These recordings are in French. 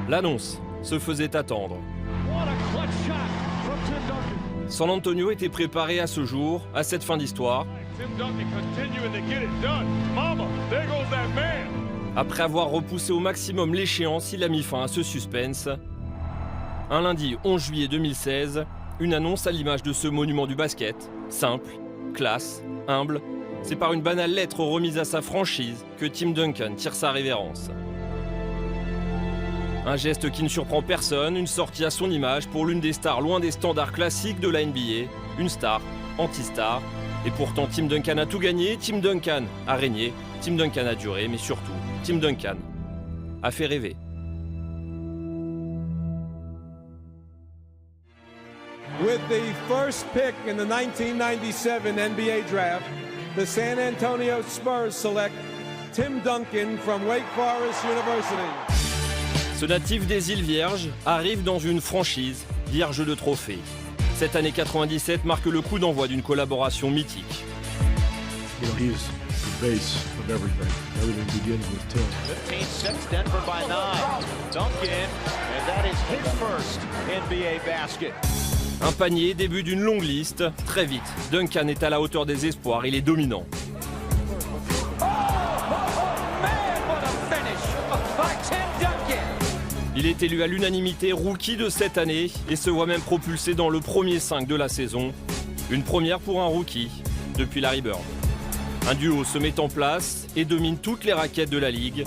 L'annonce se faisait attendre. San Antonio était préparé à ce jour, à cette fin d'histoire. Après avoir repoussé au maximum l'échéance, il a mis fin à ce suspense. Un lundi 11 juillet 2016, une annonce à l'image de ce monument du basket. Simple, classe, humble. C'est par une banale lettre remise à sa franchise que Tim Duncan tire sa révérence. Un geste qui ne surprend personne, une sortie à son image pour l'une des stars loin des standards classiques de la NBA. Une star, anti-star. Et pourtant Tim Duncan a tout gagné, Tim Duncan a régné, Tim Duncan a duré, mais surtout, Tim Duncan a fait rêver. With the first pick in the 1997 NBA draft, the San Antonio Spurs select Tim Duncan from Wake Forest University. Ce natif des îles Vierges arrive dans une franchise vierge de trophées. Cette année 97 marque le coup d'envoi d'une collaboration mythique. You know, he's the base of everything. Everything begins with Tim. 15-6, Denver by 9. Duncan, and that is his first NBA basket. Un panier, début d'une longue liste. Très vite, Duncan est à la hauteur des espoirs, il est dominant. Il est élu à l'unanimité rookie de cette année et se voit même propulsé dans le premier 5 de la saison. Une première pour un rookie depuis Larry Bird. Un duo se met en place et domine toutes les raquettes de la ligue.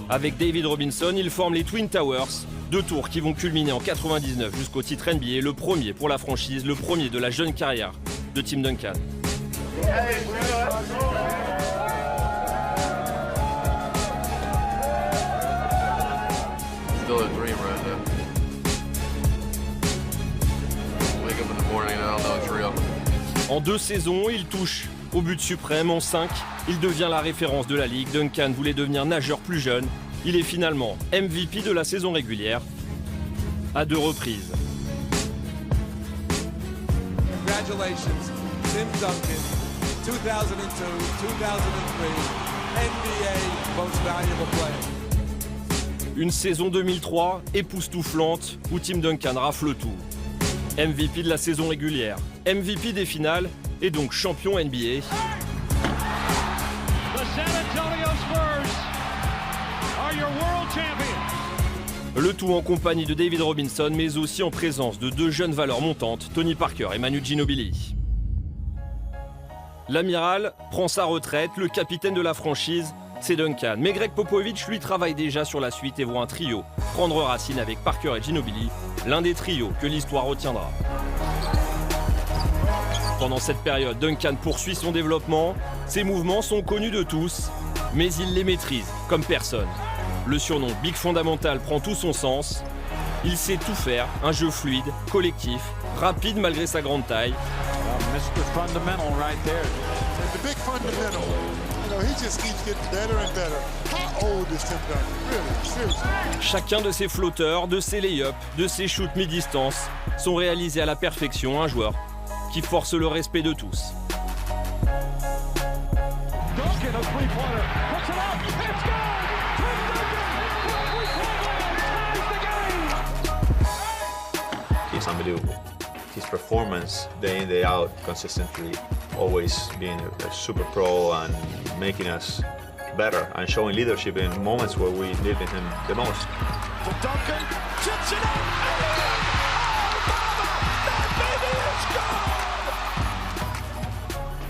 Avec David Robinson, ils forment les Twin Towers, deux tours qui vont culminer en 99 jusqu'au titre NBA, le premier pour la franchise, le premier de la jeune carrière de Tim Duncan. Still a dream right now. Wake up in the morning and I don't know it's real. En 2 saisons, il touche au but suprême. En 5, il devient la référence de la ligue. Duncan voulait devenir nageur plus jeune. Il est finalement MVP de la saison régulière à 2 reprises. Congratulations, Tim Duncan, 2002, 2003, NBA Most Valuable Player. Une saison 2003 époustouflante où Tim Duncan rafle tout. MVP de la saison régulière, MVP des finales et donc champion NBA. Le tout en compagnie de David Robinson, mais aussi en présence de 2 jeunes valeurs montantes, Tony Parker et Manu Ginobili. L'amiral prend sa retraite, le capitaine de la franchise, c'est Duncan. Mais Greg Popovich, lui, travaille déjà sur la suite et voit un trio prendre racine avec Parker et Ginobili, l'un des trios que l'histoire retiendra. Pendant cette période, Duncan poursuit son développement. Ses mouvements sont connus de tous, mais il les maîtrise comme personne. Le surnom Big Fondamental prend tout son sens. Il sait tout faire, un jeu fluide, collectif, rapide malgré sa grande taille. Mr. Fundamental right there. The big fundamental. You know, he just keeps getting better and better. How old is Tim Duncan? Really, seriously. Chacun de ses flotteurs, de ses lay-ups, de ses shoots mi-distance sont réalisés à la perfection. Un joueur qui force le respect de tous. Duncan, a three-pointer. Puts it up. It's good. Tim Duncan. Three-point land. Ties the game. He's unbelievable. His performance day in, day out, consistently, always being a super pro and making us better and showing leadership in moments where we needed him the most. To Duncan, chips it up.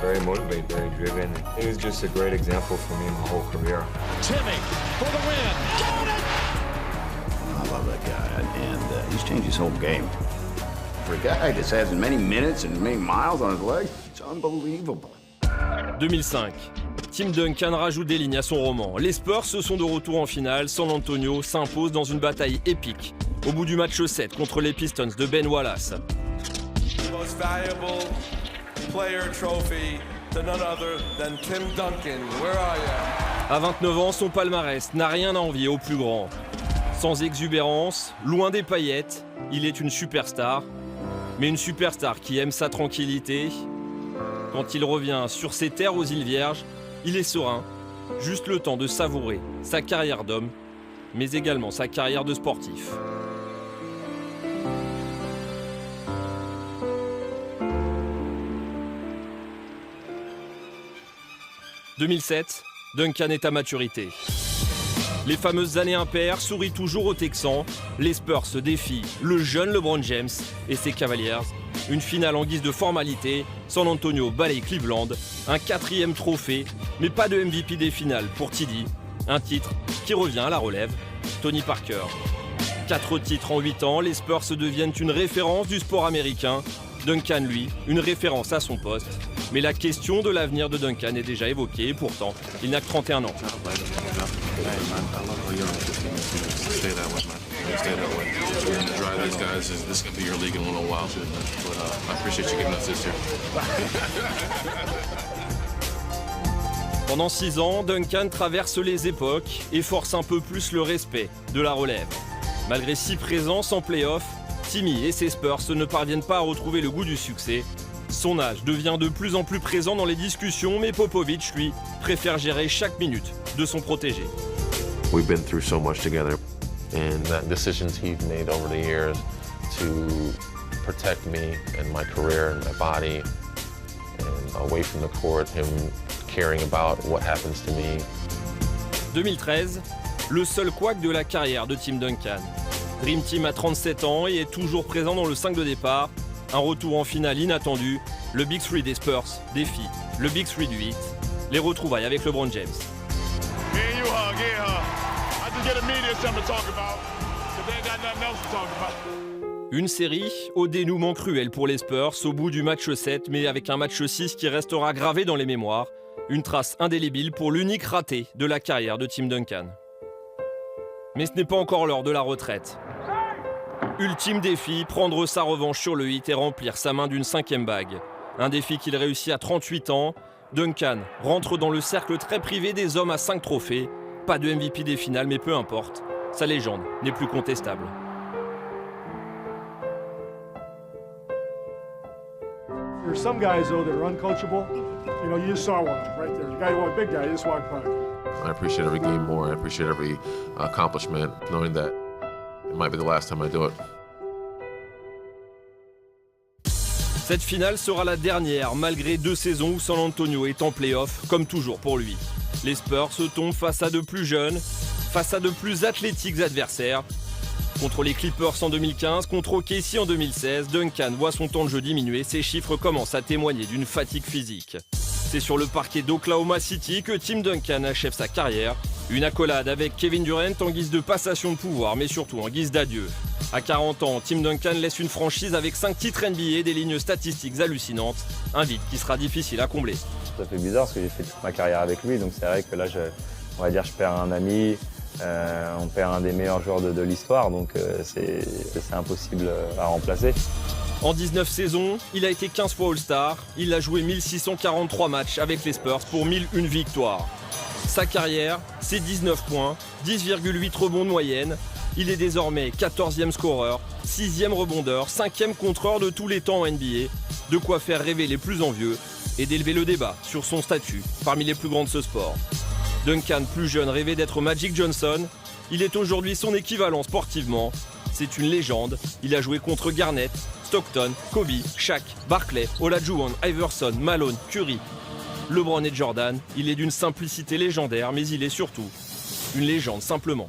Very motivated, very driven. He was just a great example for me my whole career. Timmy for the win. Got it! I love that guy, and he's changed his whole game. For a guy that has as many minutes and many miles on his legs, it's unbelievable. 2005. Tim Duncan rajoute des lignes à son roman. Les Spurs se sont de retour en finale. San Antonio s'impose dans une bataille épique au bout du match 7 contre les Pistons de Ben Wallace. Most valuable player trophy to none other than Tim Duncan. Where are you? À 29 ans, son palmarès n'a rien à envier au plus grand. Sans exubérance, loin des paillettes, il est une superstar. Mais une superstar qui aime sa tranquillité. Quand il revient sur ses terres aux îles Vierges, il est serein, juste le temps de savourer sa carrière d'homme mais également sa carrière de sportif. « 2007, Duncan est à maturité. Les fameuses années impaires sourient toujours aux Texans. Les Spurs se défient le jeune LeBron James et ses Cavaliers. Une finale en guise de formalité. San Antonio balaye Cleveland. Un 4e trophée, mais pas de MVP des finales pour TD. Un titre qui revient à la relève. Tony Parker. 4 titres en 8 ans, les Spurs deviennent une référence du sport américain. Duncan, lui, une référence à son poste. Mais la question de l'avenir de Duncan est déjà évoquée et pourtant, il n'a que 31 ans. Pendant 6 ans, Duncan traverse les époques et force un peu plus le respect de la relève. Malgré 6 présences en play-off, Timmy et ses Spurs ne parviennent pas à retrouver le goût du succès. Son âge devient de plus en plus présent dans les discussions, mais Popovich, lui, préfère gérer chaque minute de son protégé. We've been through so much together, and the decisions he's made over the years to protect me and my career and my body, and away from the court, him caring about what happens to me. 2013, le seul couac de la carrière de Tim Duncan. Dream Team a 37 ans et est toujours présent dans le 5 de départ. Un retour en finale inattendu. Le Big 3 des Spurs défie le Big 3 du 8. Les retrouvailles avec LeBron James. Une série au dénouement cruel pour les Spurs au bout du match 7, mais avec un match 6 qui restera gravé dans les mémoires. Une trace indélébile pour l'unique raté de la carrière de Tim Duncan. Mais ce n'est pas encore l'heure de la retraite. Ultime défi, prendre sa revanche sur le 8 et remplir sa main d'une 5e bague. Un défi qu'il réussit à 38 ans. Duncan rentre dans le cercle très privé des hommes à 5 trophées. Pas de MVP des finales, mais peu importe. Sa légende n'est plus contestable. There's some guys, though, that are uncoachable. You know, you just saw one right there. The guy, one big guy, just walked by. I appreciate every game more. I appreciate every accomplishment, knowing that it might be the last time I do it. Cette finale sera la dernière, malgré 2 saisons où San Antonio est en play-off, comme toujours pour lui. Les Spurs se tombent face à de plus jeunes, face à de plus athlétiques adversaires. Contre les Clippers en 2015, contre OKC en 2016, Duncan voit son temps de jeu diminuer. Ses chiffres commencent à témoigner d'une fatigue physique. C'est sur le parquet d'Oklahoma City que Tim Duncan achève sa carrière. Une accolade avec Kevin Durant en guise de passation de pouvoir, mais surtout en guise d'adieu. À 40 ans, Tim Duncan laisse une franchise avec 5 titres NBA, des lignes statistiques hallucinantes. Un vide qui sera difficile à combler. Ça fait bizarre parce que j'ai fait toute ma carrière avec lui, donc c'est vrai que là, on va dire, je perds un ami, on perd un des meilleurs joueurs de l'histoire, donc c'est impossible à remplacer. En 19 saisons, il a été 15 fois All-Star. Il a joué 1643 matchs avec les Spurs pour 1001 victoires. Sa carrière, c'est 19 points, 10,8 rebonds de moyenne. Il est désormais 14e scoreur, 6e rebondeur, 5e contreur de tous les temps en NBA. De quoi faire rêver les plus envieux et d'élever le débat sur son statut parmi les plus grands de ce sport. Duncan, plus jeune, rêvait d'être Magic Johnson. Il est aujourd'hui son équivalent sportivement. C'est une légende. Il a joué contre Garnett, Stockton, Kobe, Shaq, Barkley, Olajuwon, Iverson, Malone, Curry, LeBron et Jordan. Il est d'une simplicité légendaire, mais il est surtout une légende simplement.